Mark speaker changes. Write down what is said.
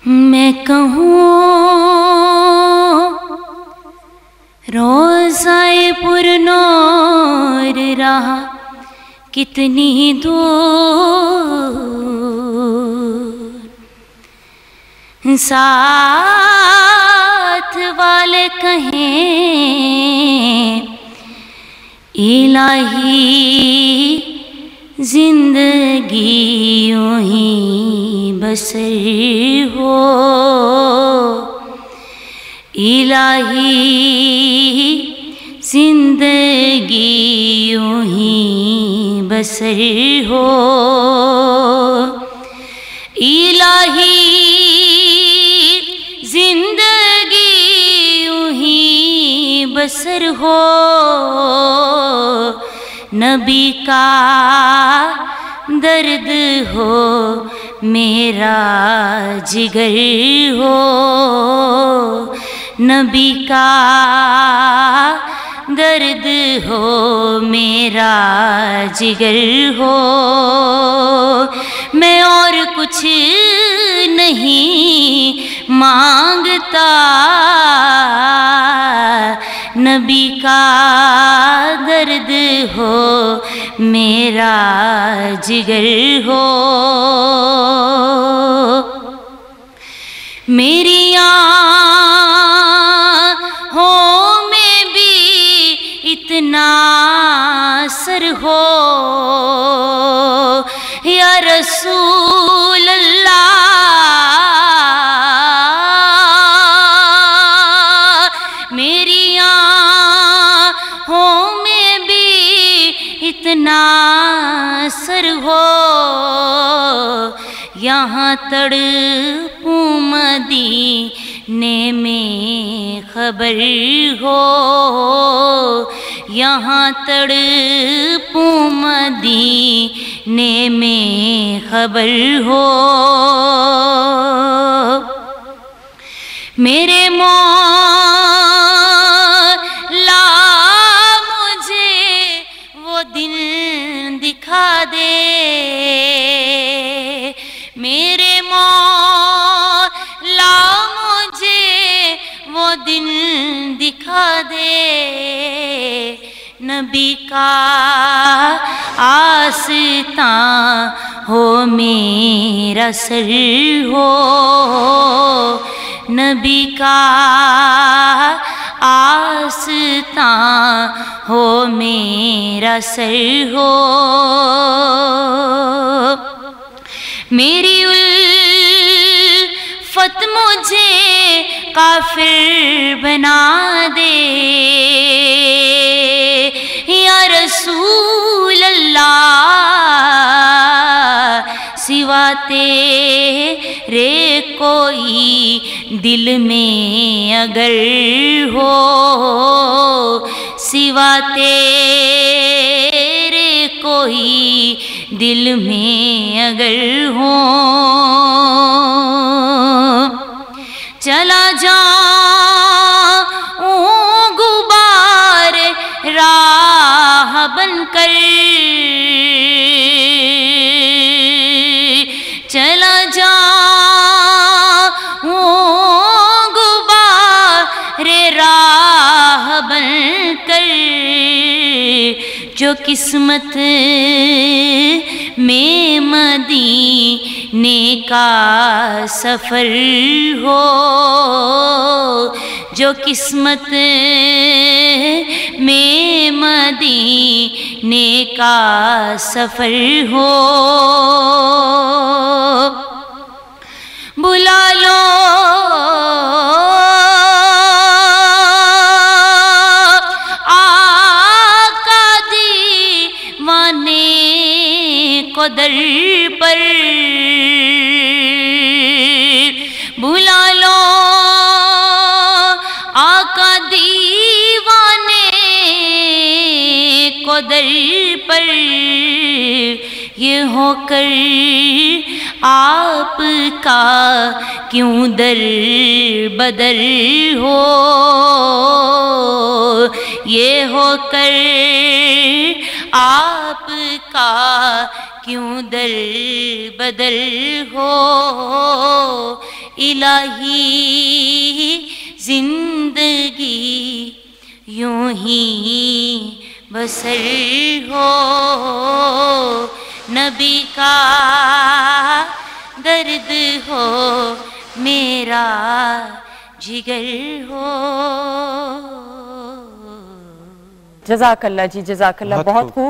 Speaker 1: میں کہوں روضہ پر نور رہا کتنی دور، ساتھ والے کہیں الہی زندگی یوں ہی بسر ہو، الہی زندگی یوں ہی بسر ہو، الہی زندگی یوں ہی بسر ہو، نبی کا درد ہو میرا جگر ہو، نبی کا درد ہو میرا جگر ہو، میں اور کچھ نہیں مانگتا، نبی کا درد ہو میرا جگر ہو، میری آنکھوں میں بھی اتنا اثر ہو یا رسول اللہ، میری آنکھوں میں بھی اتنا اثر ہو، یہاں تڑپوں مدینے میں خبر ہو، یہاں تڑپوں مدینے میں خبر ہو، میرے مولا مجھے وہ دن دکھا دے، میرے مولا مجھے وہ دن دکھا دے، نبی کا آستان ہو میرا سر ہو، نبی کا آستان ہو میرا سر ہو، میری الفت مجھے کافر بنا دے یا رسول اللہ، سوا تیرے کوئی دل میں اگر ہو، سوا تیرے کوئی دل میں اگر ہو، چلا جاؤں غبار راہ بن کر، چلا جاؤں غبار راہ بن کر، جو قسمت میں مدینے کا سفر ہو، جو قسمت میں مدینے کا سفر ہو، بلا لو آقا دیوانے کو در پر، بلا لو آقا دیوانے کو در پر، یہ ہو کر آپ کا کیوں در بدر ہو، یہ ہو کر آپ کا کیوں در بدل ہو الہی زندگی یوں ہی بسر ہو نبی کا درد ہو میرا جگر ہو.
Speaker 2: جزاک اللہ جی، جزاک اللہ، بہت خوب.